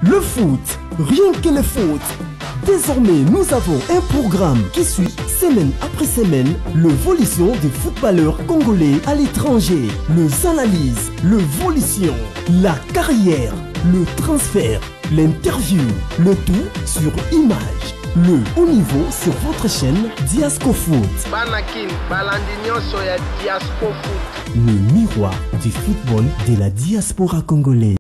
Le foot, rien que le foot. Désormais, nous avons un programme qui suit semaine après semaine l'évolution des footballeurs congolais à l'étranger, les analyses, l'évolution, la carrière, le transfert, l'interview, le tout sur image. Le haut niveau sur votre chaîne Diasco Foot. Le miroir du football de la diaspora congolaise.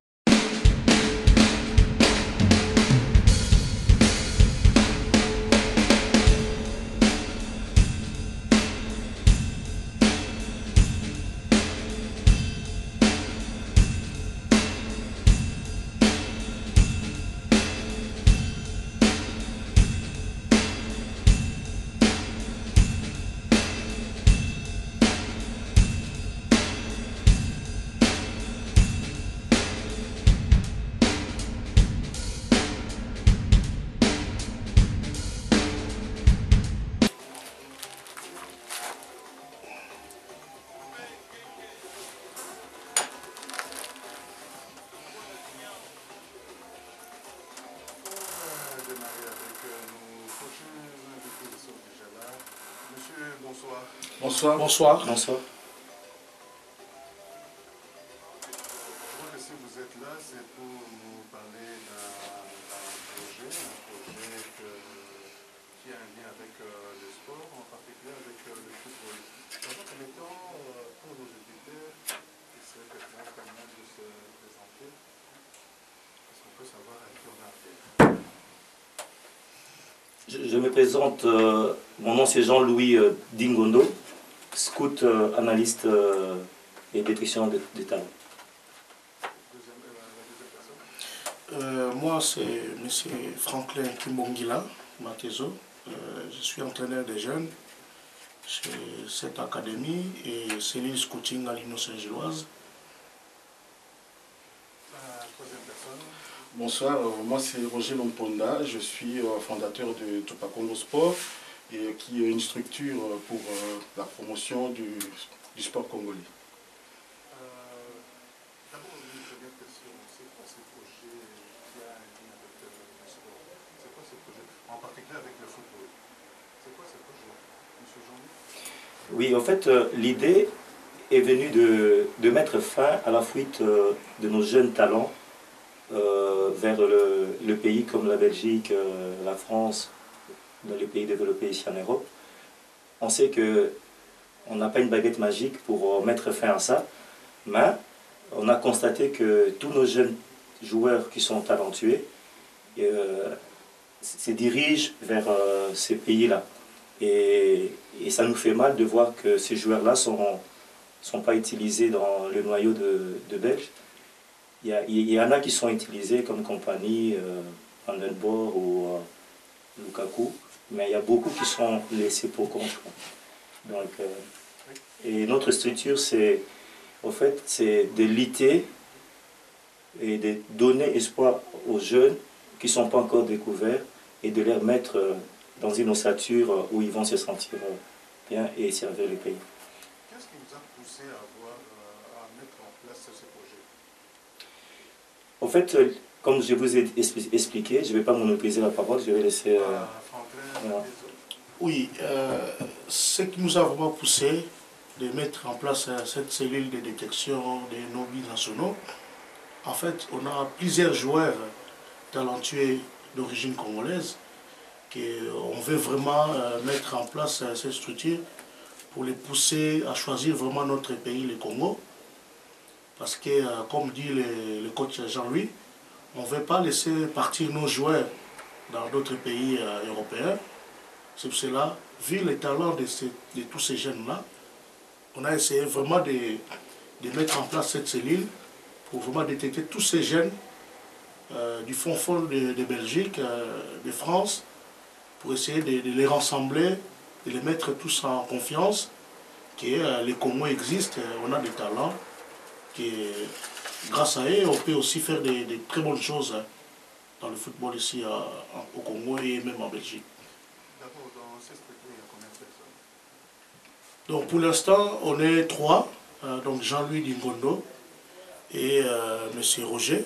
Bonsoir. Bonsoir. Bonsoir. Je crois que si vous êtes là, c'est pour nous parler d'un projet qui a un lien avec le sport, en particulier avec le football. Dans un premier temps, pour nos auditeurs, il serait quelqu'un quand même de se présenter. Est-ce qu'on peut savoir à qui on a affaire? Je me présente, mon nom c'est Jean-Louis Dingondo, scout, analyste et détection des talents. Moi c'est M. Franklin Kimbongila Matezo. Je suis entraîneur des jeunes chez cette académie et cellule scouting à l'Union Saint-Gilloise. Bonsoir, moi c'est Roger Lomponda, je suis fondateur de Topacongo Sport, et qui est une structure pour la promotion du sport congolais. D'abord, une première question, c'est quoi ce projet qui a un lien avec le sport? C'est quoi ce projet, en particulier avec le football? C'est quoi ce projet, M. Jean-Louis? Oui, en fait, l'idée est venue de mettre fin à la fuite de nos jeunes talents vers le pays comme la Belgique, la France, dans les pays développés ici en Europe. On sait qu'on n'a pas une baguette magique pour mettre fin à ça, mais on a constaté que tous nos jeunes joueurs qui sont talentueux se dirigent vers ces pays-là. Et ça nous fait mal de voir que ces joueurs-là ne sont pas utilisés dans le noyau de Belges. Il y en a qui sont utilisés comme compagnie, Vandenborg ou Lukaku, mais il y a beaucoup qui sont laissés pour compte. Donc, et notre structure, c'est de lutter et de donner espoir aux jeunes qui ne sont pas encore découverts et de les mettre dans une ossature où ils vont se sentir bien et servir le pays. Qu'est-ce qui vous a poussé à mettre en place ce projet? En fait, comme je vous ai expliqué, je ne vais pas monopoliser la parole, je vais laisser... Franklin, Oui, ce qui nous a vraiment poussé de mettre en place cette cellule de détection des non-binationaux, en fait, on a plusieurs joueurs talentueux d'origine congolaise qu'on veut vraiment mettre en place cette structure pour les pousser à choisir vraiment notre pays, le Congo. Parce que, comme dit le coach Jean-Louis, on ne veut pas laisser partir nos joueurs dans d'autres pays européens. C'est pour cela, vu les talents de tous ces jeunes-là, on a essayé vraiment de mettre en place cette cellule pour vraiment détecter tous ces jeunes du fond de Belgique, de France, pour essayer de les rassembler, de les mettre tous en confiance, que les Congos existent, on a des talents, que grâce à eux, on peut aussi faire des très bonnes choses dans le football ici au Congo et même en Belgique. D'abord, dans cette structure, il y a combien de personnes? Donc pour l'instant, on est 3, donc Jean-Louis Dingondo et M. Roger.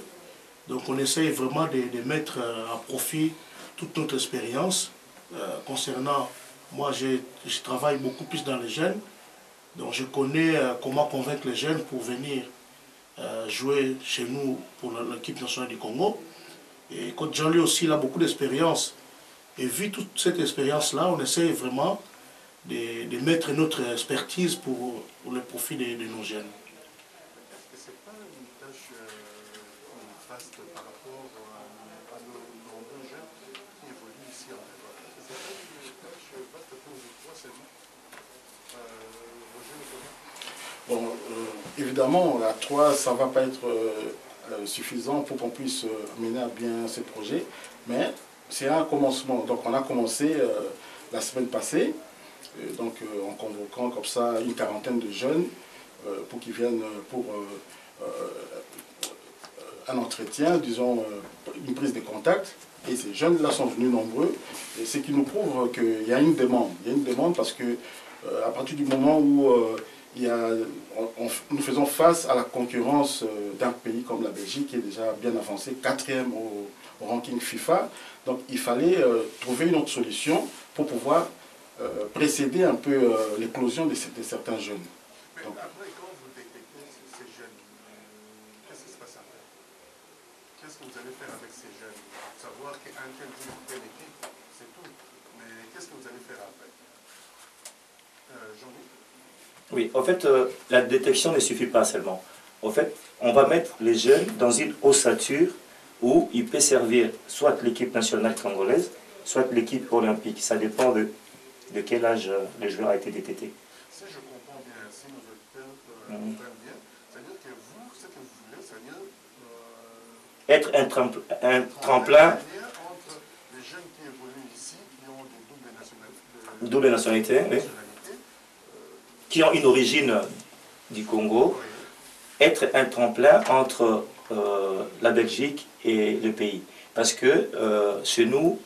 Donc on essaye vraiment de mettre à profit toute notre expérience. Concernant, moi je travaille beaucoup plus dans les jeunes, donc je connais comment convaincre les jeunes pour venir jouer chez nous pour l'équipe nationale du Congo. Et Coach Jean-Louis aussi, il a beaucoup d'expérience. Et vu toute cette expérience-là, on essaye vraiment de mettre notre expertise pour le profit de nos jeunes. Est-ce que ce n'est pas une tâche vaste par rapport à nos nombreux jeunes qui évoluent ici en Europe? Est-ce que ce n'est pas une tâche vaste pour vous trois seulement? Bon, évidemment, à 3, ça ne va pas être suffisant pour qu'on puisse mener à bien ce projet, mais c'est un commencement. Donc on a commencé la semaine passée, en convoquant comme ça une quarantaine de jeunes pour qu'ils viennent pour un entretien, disons une prise de contact. Et ces jeunes-là sont venus nombreux, et ce qui nous prouve qu'il y a une demande. Il y a une demande parce que à partir du moment où nous faisons face à la concurrence d'un pays comme la Belgique qui est déjà bien avancé, 4e au ranking FIFA. Donc il fallait trouver une autre solution pour pouvoir précéder un peu l'éclosion de certains jeunes. Mais après, quand vous détectez ces jeunes, qu'est-ce qui se passe après? Qu'est-ce que vous allez faire avec ces jeunes? Savoir qu'un tel joue pour telle équipe, c'est tout. Mais qu'est-ce que vous allez faire après? Jean-Louis? Oui, en fait, la détection ne suffit pas seulement. En fait, on va mettre les jeunes dans une ossature où il peut servir soit l'équipe nationale congolaise, soit l'équipe olympique. Ça dépend de quel âge le joueur a été détecté. Si je comprends bien, si nos auditeurs comprennent bien, c'est-à-dire que vous, ce que vous voulez, c'est-à-dire être un tremplin entre les jeunes qui évoluent ici, qui ont des double nationalité, oui, qui ont une origine du Congo, être un tremplin entre la Belgique et le pays. Parce que chez nous,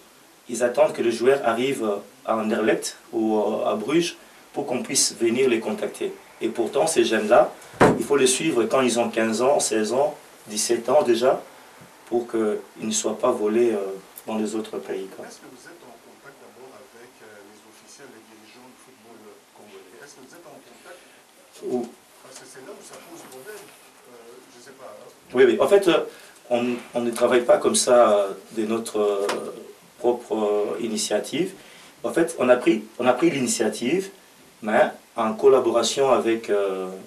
ils attendent que le joueur arrive à Anderlecht ou à Bruges pour qu'on puisse venir les contacter. Et pourtant, ces jeunes-là, il faut les suivre quand ils ont 15 ans, 16 ans, 17 ans déjà, pour qu'ils ne soient pas volés dans les autres pays. Est-ce que vous êtes en contact d'abord avec les officiels, les dirigeants du football congolais? Est-ce que vous êtes en contact? Parce que c'est là où ça pose problème. Je ne sais pas. Oui, oui. En fait, on ne travaille pas comme ça de notre propre initiative. En fait, on a pris l'initiative, mais en collaboration avec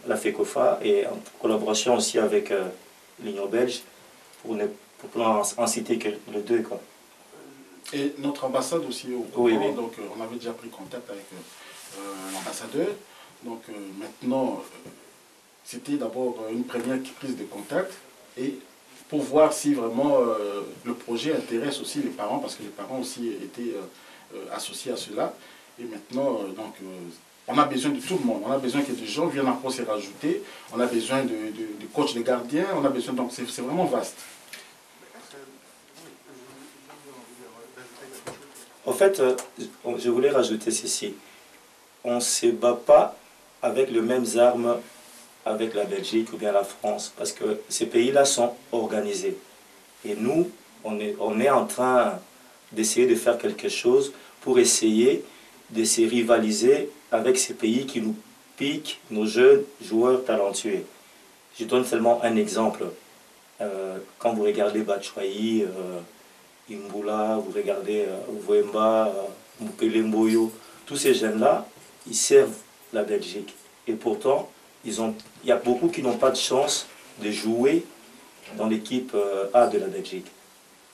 la FECOFA et en collaboration aussi avec l'Union belge, pour ne en citer que les deux, quoi. Et notre ambassade aussi au Congo, oui, oui. Donc on avait déjà pris contact avec l'ambassadeur. Donc maintenant, c'était d'abord une première prise de contact et pour voir si vraiment le projet intéresse aussi les parents, parce que les parents aussi étaient associés à cela. Et maintenant, on a besoin de tout le monde. On a besoin que des gens viennent encore se rajouter. On a besoin de coachs, de gardiens. On a besoin, donc c'est vraiment vaste. En fait, je voulais rajouter ceci. On ne se bat pas avec les mêmes armes avec la Belgique ou bien la France, parce que ces pays-là sont organisés. Et nous, on est en train d'essayer de faire quelque chose pour essayer de se rivaliser avec ces pays qui nous piquent nos jeunes joueurs talentueux. Je donne seulement un exemple. Quand vous regardez Batshuayi, Imbula, vous regardez Ouemba, Mupele Mboyo, tous ces jeunes-là, ils servent la Belgique. Et pourtant, il y a beaucoup qui n'ont pas de chance de jouer dans l'équipe A de la Belgique.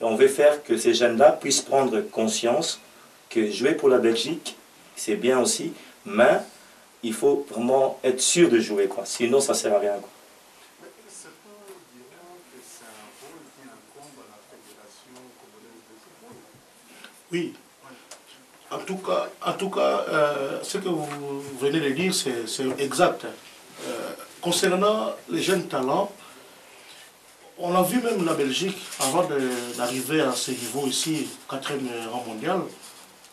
Et on veut faire que ces jeunes-là puissent prendre conscience que jouer pour la Belgique, c'est bien aussi, mais il faut vraiment être sûr de jouer, quoi. Sinon ça ne sert à rien, quoi. Oui. En tout cas, ce que vous venez de dire, c'est exact. Concernant les jeunes talents, on a vu même la Belgique, avant d'arriver à ce niveau ici, 4e rang mondial,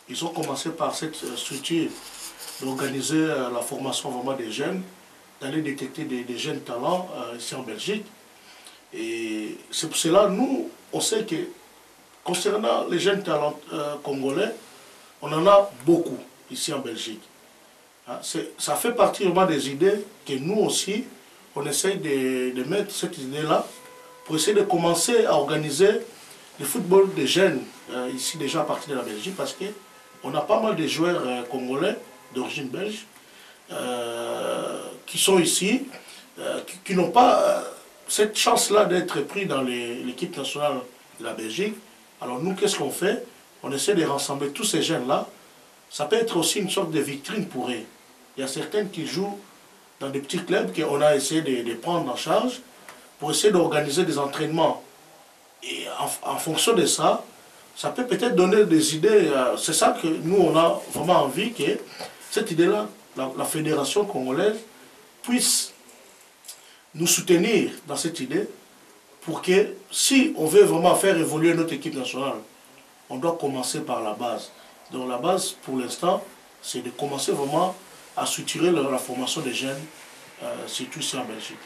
ils ont commencé par cette structure d'organiser la formation vraiment des jeunes, d'aller détecter des jeunes talents ici en Belgique. Et c'est pour cela, nous, on sait que concernant les jeunes talents congolais, on en a beaucoup ici en Belgique. Hein, ça fait partie vraiment des idées que nous aussi, on essaye de mettre cette idée-là pour essayer de commencer à organiser le football des jeunes ici déjà à partir de la Belgique, parce qu'on a pas mal de joueurs congolais d'origine belge qui sont ici, qui n'ont pas cette chance-là d'être pris dans l'équipe nationale de la Belgique. Alors nous, qu'est-ce qu'on fait? On essaie de rassembler tous ces jeunes-là. Ça peut être aussi une sorte de vitrine pour eux. Il y a certains qui jouent dans des petits clubs qu'on a essayé de prendre en charge pour essayer d'organiser des entraînements. Et en fonction de ça, ça peut peut-être donner des idées. C'est ça que nous, on a vraiment envie que cette idée-là, la fédération congolaise, puisse nous soutenir dans cette idée pour que si on veut vraiment faire évoluer notre équipe nationale, on doit commencer par la base. Donc la base, pour l'instant, c'est de commencer vraiment à structurer la formation des jeunes, surtout ici en Belgique.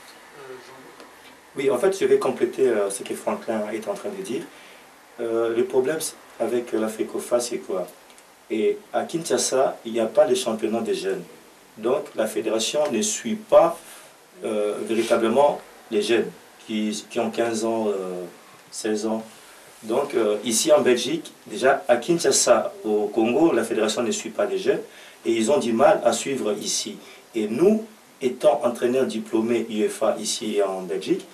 Oui, en fait, je vais compléter ce que Franklin est en train de dire. Le problème avec la FECOFA, c'est quoi? Et à Kinshasa, il n'y a pas de championnat des jeunes. Donc la fédération ne suit pas véritablement les jeunes qui ont 15 ans, 16 ans. Donc ici en Belgique, déjà à Kinshasa, au Congo, la fédération ne suit pas les jeunes et ils ont du mal à suivre ici. Et nous, étant entraîneurs diplômés UEFA ici en Belgique,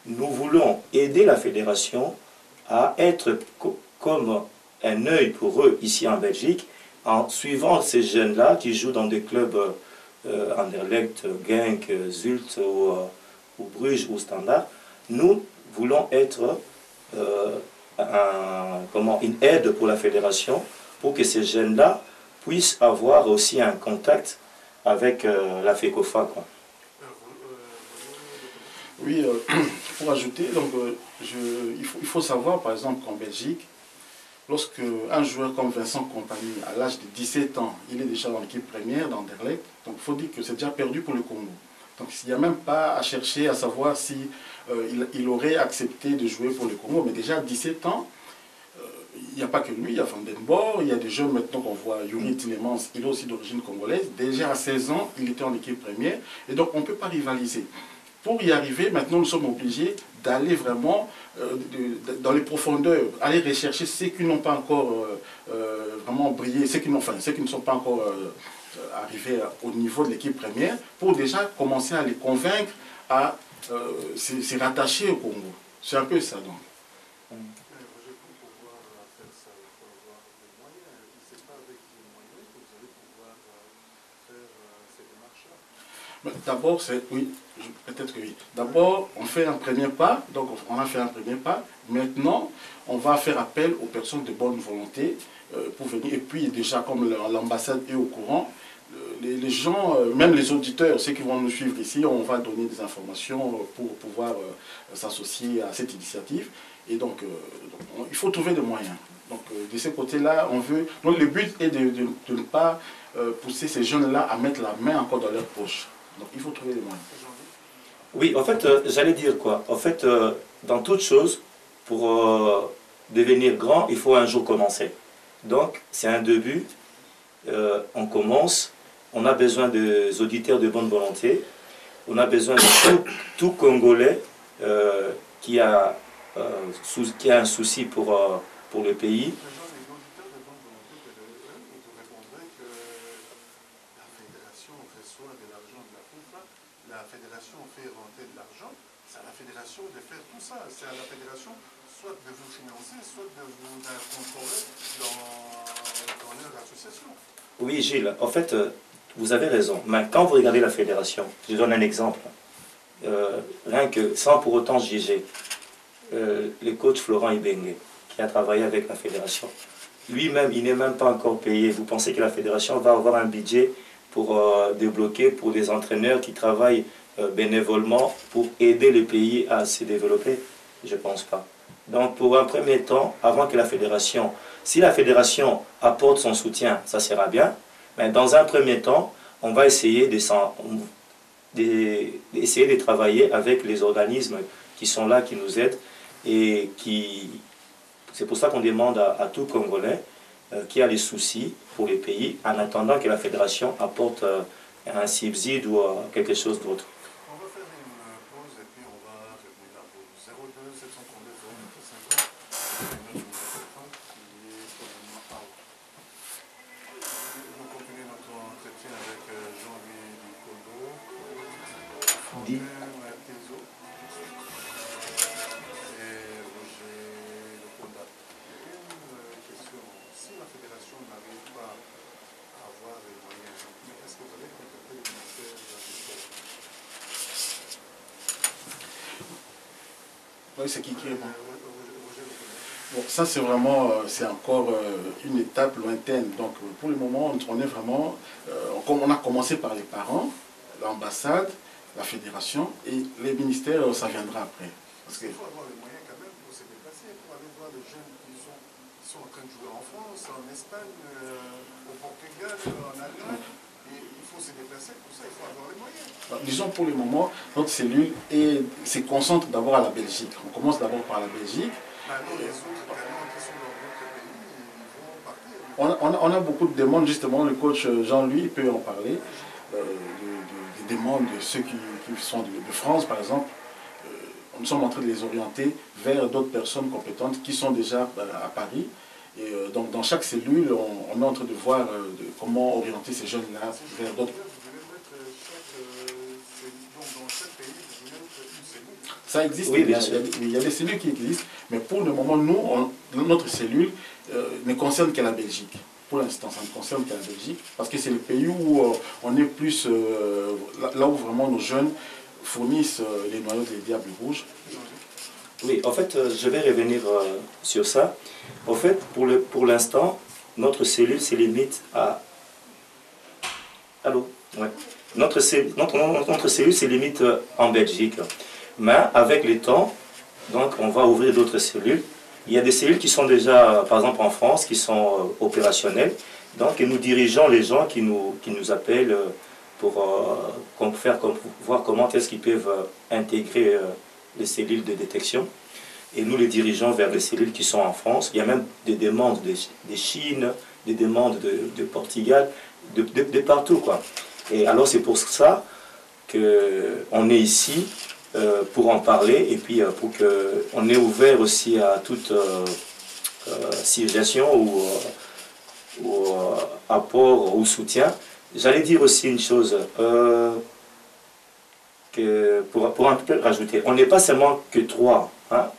nous voulons aider la fédération à être comme un œil pour eux ici en Belgique, en suivant ces jeunes-là qui jouent dans des clubs Anderlecht, Genk, Zulte ou Bruges ou Standard. Nous voulons être une aide pour la fédération pour que ces jeunes-là puissent avoir aussi un contact avec la FECOFA, quoi. Oui, pour ajouter, donc, il faut savoir par exemple qu'en Belgique, lorsque un joueur comme Vincent Kompany, à l'âge de 17 ans, il est déjà dans l'équipe première d'Anderlecht, donc il faut dire que c'est déjà perdu pour le Congo. Donc il n'y a même pas à chercher à savoir si il aurait accepté de jouer pour le Congo, mais déjà à 17 ans, il n'y a pas que lui, il y a Van Den Borre, il y a des jeunes maintenant qu'on voit, Yuri Tillemans, il est aussi d'origine congolaise, déjà à 16 ans, il était en équipe première, et donc on ne peut pas rivaliser. Pour y arriver, maintenant nous sommes obligés d'aller vraiment dans les profondeurs, aller rechercher ceux qui n'ont pas encore vraiment brillé, ceux qui ne sont pas encore arrivés au niveau de l'équipe première, pour déjà commencer à les convaincre à se rattacher au Congo. C'est un peu ça donc. D'abord, oui, peut-être que oui. D'abord, on fait un premier pas, donc on a fait un premier pas. Maintenant, on va faire appel aux personnes de bonne volonté pour venir. Et puis, déjà, comme l'ambassade est au courant, les gens, même les auditeurs, ceux qui vont nous suivre ici, on va donner des informations pour pouvoir s'associer à cette initiative. Et donc, il faut trouver des moyens. Donc, de ce côté-là, on veut... Donc, le but est de ne pas pousser ces jeunes-là à mettre la main encore dans leur poche. Donc il faut trouver les moyens. Oui, en fait, j'allais dire quoi? En fait, dans toute chose, pour devenir grand, il faut un jour commencer. Donc, c'est un début. On commence. On a besoin des auditeurs de bonne volonté. On a besoin de tout Congolais qui a un souci pour le pays. La fédération fait rentrer de l'argent, c'est à la fédération de faire tout ça. C'est à la fédération soit de vous financer, soit de vous incorporer dans leur association. Oui, Gilles, en fait, vous avez raison. Mais quand vous regardez la fédération, je donne un exemple, rien que sans pour autant juger, le coach Florent Ibenge, qui a travaillé avec la fédération, lui-même, il n'est même pas encore payé. Vous pensez que la fédération va avoir un budget pour débloquer pour des entraîneurs qui travaillent bénévolement pour aider le pays à se développer? Je ne pense pas. Donc pour un premier temps, avant que la fédération, si la fédération apporte son soutien, ça sera bien, mais dans un premier temps, on va essayer de travailler avec les organismes qui sont là, qui nous aident. Et c'est pour ça qu'on demande à tout Congolais qui a des soucis pour les pays, en attendant que la fédération apporte un subside ou quelque chose d'autre. On va faire une pause et puis on va revenir à vous. 02 732 050, c'est notre numéro de téléphone qui est complètement out. Nous continuons notre entretien avec Jean-Louis Dikondo, Franklin Martinzo et Roger Leponda. Une question, si la fédération n'arrive pas à avoir les moyens, est-ce que vous allez contacter le ministère du sport? Oui, c'est qui répond? Bon, ça c'est vraiment, c'est encore une étape lointaine. Donc pour le moment, on est vraiment, on a commencé par les parents, l'ambassade, la fédération et les ministères, ça viendra après. Parce que... Il faut avoir les moyens quand même pour se déplacer, pour aller voir les jeunes qui sont en train de jouer en France, en Espagne, au Portugal, en Allemagne. Et il faut se déplacer, pour ça il faut avoir les moyens. Disons pour le moment, notre cellule se concentre d'abord à la Belgique. On commence d'abord par la Belgique. Les autres talents qui sont dans d'autres pays, ils vont partir. On a beaucoup de demandes, justement, le coach Jean-Louis peut en parler, des demandes de ceux qui sont de France, par exemple. Nous sommes en train de les orienter vers d'autres personnes compétentes qui sont déjà à Paris. Et donc dans chaque cellule, on est en train de voir comment orienter ces jeunes-là vers d'autres. Ça existe, oui, bien sûr. Il y a des cellules qui existent, mais pour le moment, notre cellule ne concerne que la Belgique. Pour l'instant, ça ne concerne que la Belgique, parce que c'est le pays où on est plus, là où vraiment nos jeunes fournissent les noyaux des Diables Rouges. Oui, en fait, je vais revenir sur ça. En fait, pour l'instant, notre cellule se limite à... Allô? Ouais. Notre cellule se limite en Belgique. Mais avec le temps, donc, on va ouvrir d'autres cellules. Il y a des cellules qui sont déjà, par exemple en France, qui sont opérationnelles. Donc, nous dirigeons les gens qui nous appellent pour voir comment est-ce qu'ils peuvent intégrer les cellules de détection. Et nous les dirigeons vers les cellules qui sont en France. Il y a même des demandes de Chine, des demandes de Portugal, de partout, quoi. Et alors c'est pour ça qu'on est ici pour en parler et puis pour qu'on est ouvert aussi à toute suggestion ou apport ou soutien. J'allais dire aussi une chose, pour un peu rajouter, on n'est pas seulement que trois. Hein?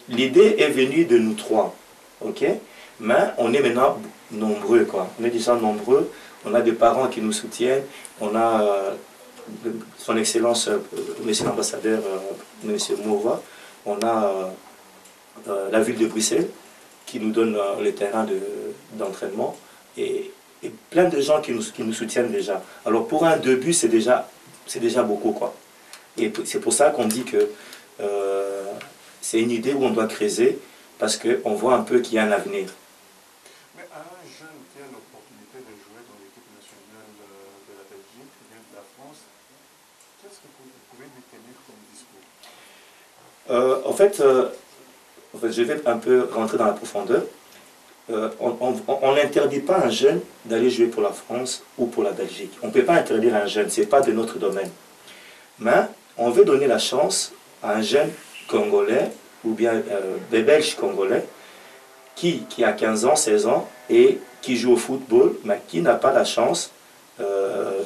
L'idée est venue de nous trois, ok? Mais on est maintenant nombreux, quoi. On est déjà nombreux, on a des parents qui nous soutiennent, on a son Excellence, Monsieur l'ambassadeur, Monsieur Mouva, on a la ville de Bruxelles qui nous donne le terrain d'entraînement et plein de gens qui nous soutiennent déjà. Alors pour un début, c'est déjà beaucoup, quoi. Et c'est pour ça qu'on dit que c'est une idée où on doit creuser parce qu'on voit un peu qu'il y a un avenir. Mais à un jeune qui a l'opportunité de jouer dans l'équipe nationale de la Belgique, bien de la France, qu'est-ce que vous pouvez lui tenir comme discours? En fait, je vais un peu rentrer dans la profondeur. On n'interdit pas à un jeune d'aller jouer pour la France ou pour la Belgique. On ne peut pas interdire à un jeune, ce n'est pas de notre domaine. Mais on veut donner la chance à un jeune Congolais ou bien des Belges Congolais qui a 15 ans, 16 ans et qui joue au football, mais qui n'a pas la chance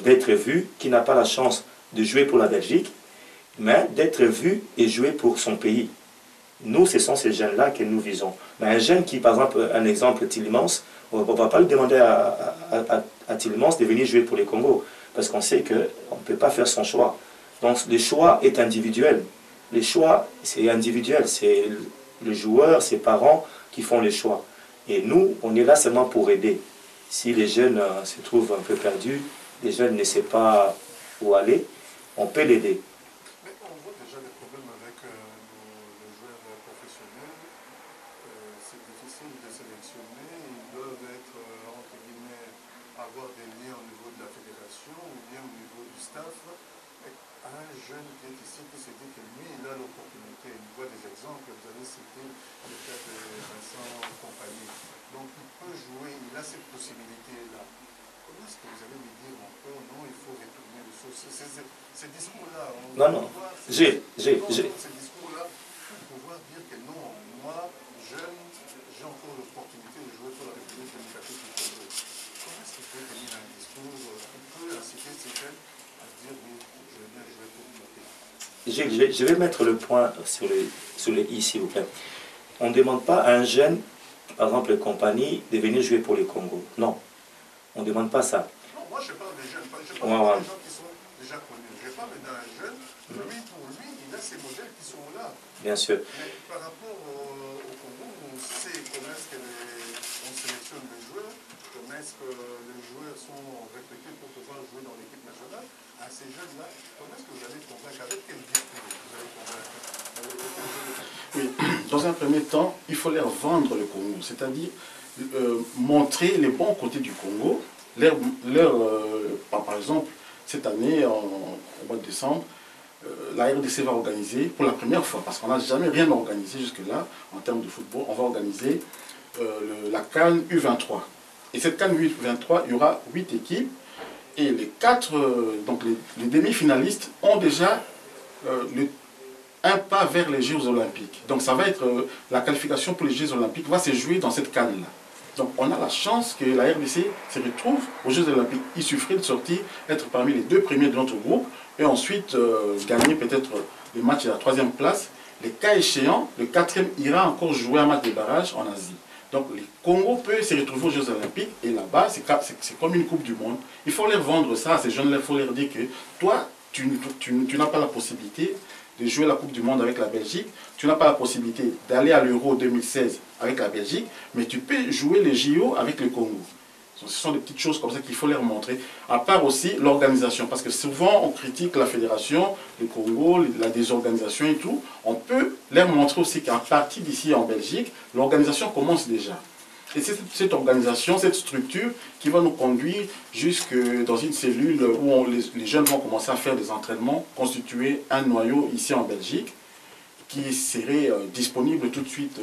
d'être vu, qui n'a pas la chance de jouer pour la Belgique, mais d'être vu et jouer pour son pays. Nous, ce sont ces jeunes-là que nous visons. Mais un jeune qui, par exemple, un exemple, Tielemans, on ne va pas lui demander à Tielemans de venir jouer pour les Congos, parce qu'on sait qu'on ne peut pas faire son choix. Donc le choix est individuel. Le choix, c'est individuel. C'est le joueur, ses parents qui font les choix. Et nous, on est là seulement pour aider. Si les jeunes se trouvent un peu perdus, les jeunes ne savent pas où aller, on peut l'aider. Mais on voit déjà des problèmes avec les joueurs professionnels. C'est difficile de sélectionner. Ils doivent être, entre guillemets, avoir des liens au niveau de la fédération ou bien au niveau du staff. Mais un jeune qui est ici qui se dit que lui, il a l'opportunité, il voit des exemples, vous avez cité le cas de Vincent Compagnie. Donc il peut jouer, il a cette possibilité-là. Comment est-ce que vous allez lui dire encore non, il faut retourner les choses? Ces discours-là, non. Ces discours-là, pour pouvoir dire que non, moi, jeune, j'ai encore l'opportunité de jouer pour la République démocratique du Congo. Comment est-ce qu'il peut tenir un discours qui peut inciter ces jeunes à se dire oui, je vais bien jouer pour mon pays? Je vais mettre le point sur les i, s'il vous plaît. On ne demande pas à un jeune, par exemple, compagnie, de venir jouer pour le Congo. Non. On ne demande pas ça. Non, moi je parle des jeunes, je parle des gens qui sont déjà connus. Je parle d'un jeune, lui, pour lui, il a ces modèles qui sont là. Bien sûr. Mais par rapport au Congo, on sait comment est-ce qu'on sélectionne les joueurs, comment est-ce que les joueurs sont recrutés pour pouvoir jouer dans l'équipe nationale. À ces jeunes-là, comment est-ce que vous allez convaincre? Avec quel discours vous allez convaincre? Oui, dans un premier temps, il faut leur vendre le Congo, c'est-à-dire montrer les bons côtés du Congo. Par exemple, cette année, au mois de décembre, la RDC va organiser, pour la première fois, parce qu'on n'a jamais rien organisé jusque-là, en termes de football, on va organiser la CAN U23. Et cette CAN U23, il y aura 8 équipes, et les 4, donc les demi-finalistes, ont déjà un pas vers les Jeux Olympiques. Donc ça va être, la qualification pour les Jeux Olympiques va se jouer dans cette CAN-là. Donc on a la chance que la RDC se retrouve aux Jeux Olympiques. Il suffirait de sortir, être parmi les 2 premiers de notre groupe, et ensuite gagner peut-être les matchs de la 3e place. Les cas échéants, le 4e ira encore jouer un match de barrage en Asie. Donc le Congo peut se retrouver aux Jeux Olympiques, et là-bas c'est comme une Coupe du Monde. Il faut leur vendre ça à ces jeunes-là, il faut leur dire que toi, tu n'as pas la possibilité de jouer la Coupe du Monde avec la Belgique, tu n'as pas la possibilité d'aller à l'Euro 2016 avec la Belgique, mais tu peux jouer les JO avec le Congo. Ce sont des petites choses comme ça qu'il faut leur montrer. À part aussi l'organisation, parce que souvent on critique la fédération, le Congo, la désorganisation et tout. On peut leur montrer aussi qu'à partir d'ici en Belgique, l'organisation commence déjà. Et c'est cette organisation, cette structure qui va nous conduire jusque dans une cellule où les jeunes vont commencer à faire des entraînements, constituer un noyau ici en Belgique qui serait disponible tout de suite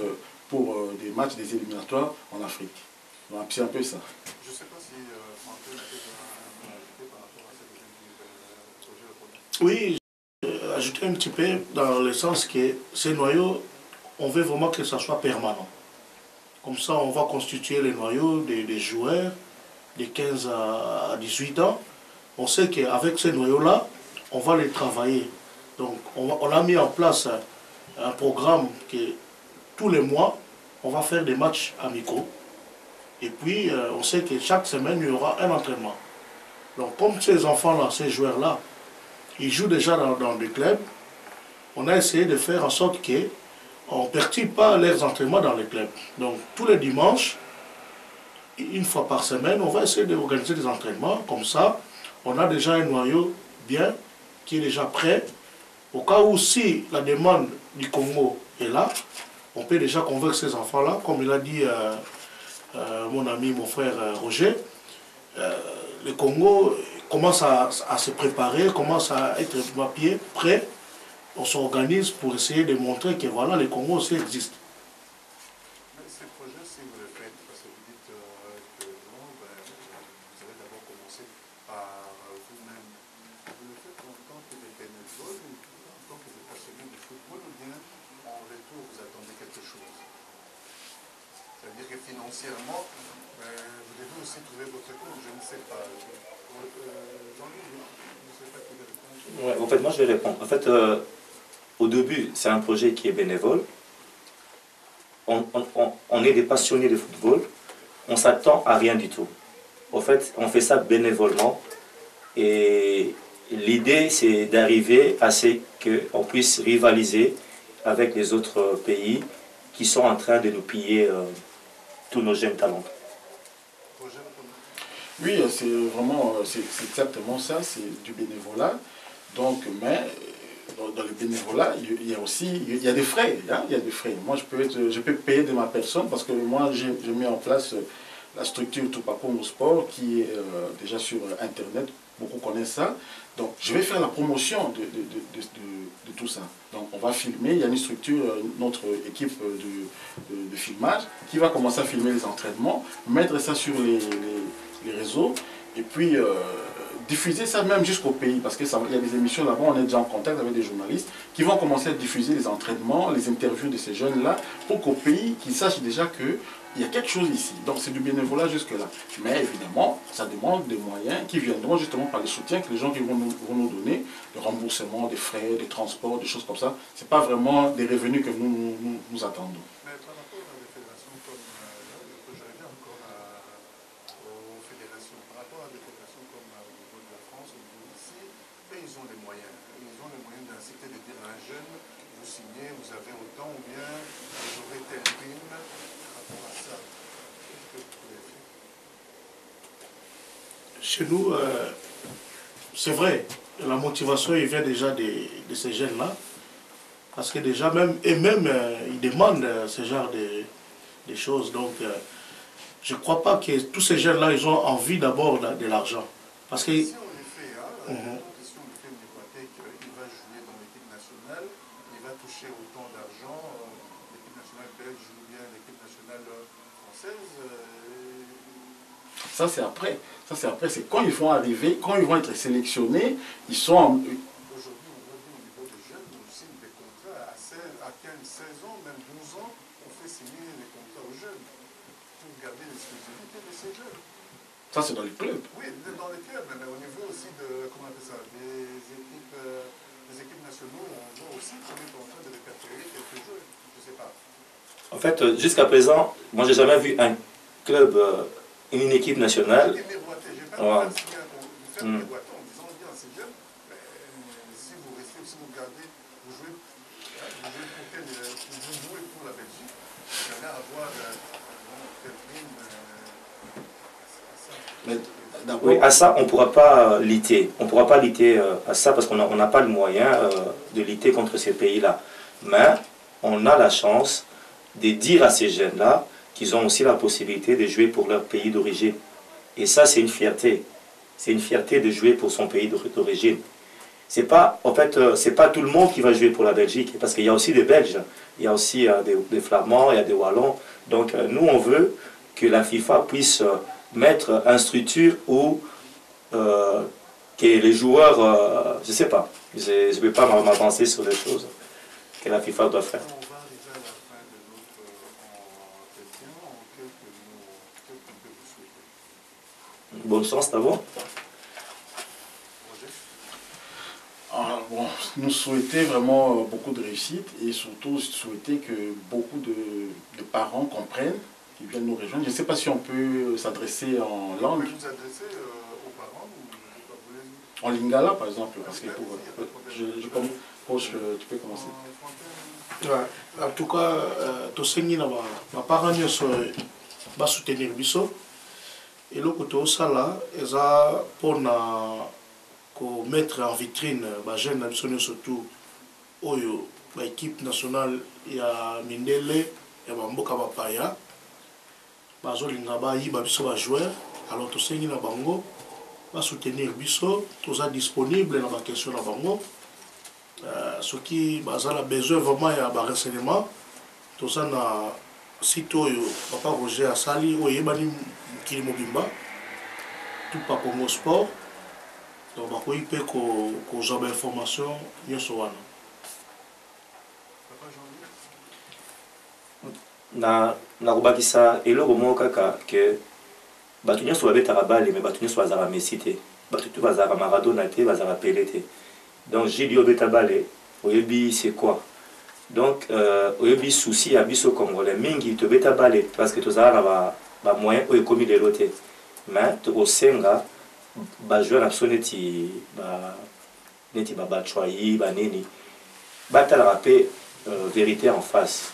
pour des matchs des éliminatoires en Afrique. Donc c'est un peu ça. Je ne sais pas si Antoine a ajouté par rapport à ce projet. Oui, ajouter un petit peu dans le sens que ces noyaux, on veut vraiment que ça soit permanent. Comme ça, on va constituer les noyaux des joueurs de 15 à 18 ans. On sait qu'avec ces noyaux-là, on va les travailler. Donc, on a mis en place un programme que tous les mois, on va faire des matchs amicaux. Et puis, on sait que chaque semaine, il y aura un entraînement. Donc, comme ces enfants-là, ces joueurs-là, ils jouent déjà dans des clubs, on a essayé de faire en sorte qu'on ne perturbe pas leurs entraînements dans les clubs. Donc, tous les dimanches, une fois par semaine, on va essayer d'organiser des entraînements. Comme ça, on a déjà un noyau bien, qui est déjà prêt. Au cas où, si la demande du Congo est là, on peut déjà convaincre ces enfants-là, comme il a dit mon ami, mon frère Roger. Le Congo commence à se préparer, commence à être à pied, prêt. On s'organise pour essayer de montrer que voilà, le Congo aussi existe. Mais ces projets, si vous le faites, parce que vous dites que non, vous allez d'abord commencer par vous-même. Vous le faites en tant que des bénévoles, en tant que des passionnés du football, ou bien en retour vous attendez quelque chose? C'est-à-dire que financièrement, vous devez aussi trouver votre compte, je ne sais pas. Ouais, en fait, moi je vais répondre. En fait, au début, c'est un projet qui est bénévole. On est des passionnés de football. On s'attend à rien du tout. En fait, on fait ça bénévolement. Et l'idée, c'est d'arriver à ce qu'on puisse rivaliser avec les autres pays qui sont en train de nous piller tous nos jeunes talents. Oui, c'est vraiment, c'est exactement ça, c'est du bénévolat. Donc, mais dans le bénévolat, il y a aussi, il y a des frais, hein, il y a des frais. Moi, je peux payer de ma personne parce que moi, j'ai mis en place la structure Tupacongo Sport qui est déjà sur Internet. beaucoup connaissent ça. Donc, je vais faire la promotion de tout ça. Donc, on va filmer, il y a une structure, notre équipe de filmage, qui va commencer à filmer les entraînements, mettre ça sur les réseaux, et puis diffuser ça même jusqu'au pays, parce qu'il y a des émissions là-bas, on est déjà en contact avec des journalistes, qui vont commencer à diffuser les entraînements, les interviews de ces jeunes-là, pour qu'au pays, qu'ils sachent déjà que il y a quelque chose ici. Donc c'est du bénévolat jusque-là. Mais évidemment, ça demande des moyens qui viendront justement par les soutiens que les gens qui vont nous donner, le remboursement des frais, des transports, des choses comme ça. Ce n'est pas vraiment des revenus que nous attendons. Mais par rapport à des fédérations comme, je reviens encore aux fédérations, par rapport à des fédérations comme au niveau de la France, au niveau d'ici, ils ont les moyens. Ils ont les moyens d'inciter, de dire à un jeune, vous signez, vous avez autant, ou bien vous aurez telle prime. Chez nous, c'est vrai, la motivation il vient déjà de ces jeunes-là, parce que déjà ils demandent ce genre de choses. Donc, je ne crois pas que tous ces jeunes-là, ils ont envie d'abord de l'argent. Parce que... Si on le fait, si on le fait Nicoté, qu'il va jouer dans l'équipe nationale, il va toucher autant d'argent, l'équipe nationale belge ou bien l'équipe nationale française. Ça c'est après. Ça c'est après. C'est quand ils vont arriver, quand ils vont être sélectionnés, ils sont en... Aujourd'hui, on voit bien au niveau des jeunes, on signe des contrats à 15, 16 ans, même 12 ans, on fait signer des contrats aux jeunes pour garder l'exclusivité de ces jeunes. Ça c'est dans les clubs. Oui, dans les clubs, mais au niveau aussi de, comment on appelle ça, des équipes nationaux, on voit aussi qu'on est en train de répertorier quelques jeux, je ne sais pas. En fait, jusqu'à présent, moi j'ai jamais vu un club, une équipe nationale. J'ai pas de signer un miroiter en disant bien c'est jeune, mais si vous restez, si vous gardez, vous jouez pour la Belgique, vous allez avoir telle prime. Oui, à ça, on ne pourra pas lutter. On ne pourra pas lutter à ça parce qu'on n'a pas le moyen de lutter contre ces pays-là. Mais on a la chance de dire à ces jeunes-là qu'ils ont aussi la possibilité de jouer pour leur pays d'origine. Et ça, c'est une fierté. C'est une fierté de jouer pour son pays d'origine. C'est pas, en fait, c'est pas tout le monde qui va jouer pour la Belgique, parce qu'il y a aussi des Belges, il y a aussi des Flamands, il y a des Wallons. Donc nous, on veut que la FIFA puisse mettre une structure où que les joueurs, je ne sais pas, je ne vais pas m'avancer sur les choses que la FIFA doit faire. Bonne chance d'abord. Bon, nous souhaitons vraiment beaucoup de réussite et surtout souhaiter que beaucoup de parents comprennent, qu'ils viennent nous rejoindre. Je ne sais pas si on peut s'adresser en langue. Vous pouvez vous adresser aux parents ou en lingala par exemple, parce que coach, tu peux commencer. Ouais. En tout cas, tosengi na ba parents nyonso ba soutenir biso. Et le côté là, ils ont pour mettre en vitrine les jeunes nationaux surtout l'équipe nationale il y a Mindele, il y a Mboka Bapaya, bazolinga ba yiba biso ba joueurs. Alors to sengi na bango ba soutenir biso, tous a disponible na ba question na bango. Ceux qui bazala besoin vraiment ya ba renseignement, tous ça na site papa Roger Asali oyebani Kili Mobimba, tout pas Congo Sport. Donc, il peut qu'on ait des informations. Na kubakisa eloko moko kaka ke bato nyonso babetaka bale mais bato nyonso bazalaka Messi te, bato tu bazalaka Maradona te, bazalaka Pelé te. Donc j'ai dit obeta bale oyebi c'est quoi. Donc oyebi souci ya biso congolais mingi to beta bale parce que tozalaka ba moyen oyo ekomi lelo te. Mais tokosenga bajoueur na biso neti babatswayi banini batalaka mpe vérité en face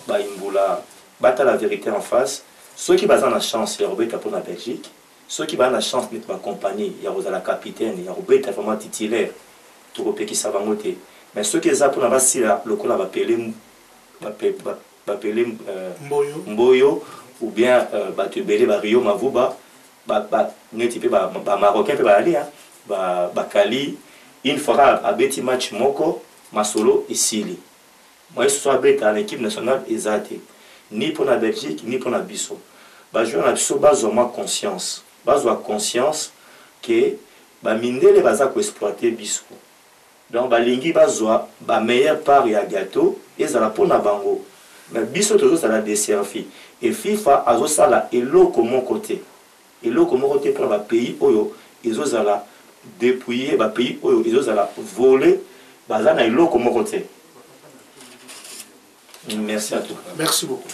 baimbula batala vérité en face soki baza na chance ya kobeta mpona Belgique, soki baza na chance neti bacompagnie ya kozala capitaine ya kobeta vraiment titulaire tokopekisa bango te. Mais soki eza mpona basila lokola bapele Mboyo ou bien bato ebele Rio Mavuba Marocain peut aller, Kali, une fois à Betty match Moko, Masolo et Sili. Moi, je suis en équipe nationale exacte. Ni pour la Belgique, ni pour la Bissau. Je suis en conscience. Conscience que Mindele va exploiter Bissau. Donc, Balingi va meilleure part et à gâteau, et ça la pour la bango. Mais Bissau, tout ça la desservi. Et FIFA a ça là, et l'eau comme mon côté. Et l'eau comme mon côté pour le pays, ils ont ça dépouiller, le pays, ils ont ça voler, et l'eau comme mon côté. Merci à toi. Merci beaucoup.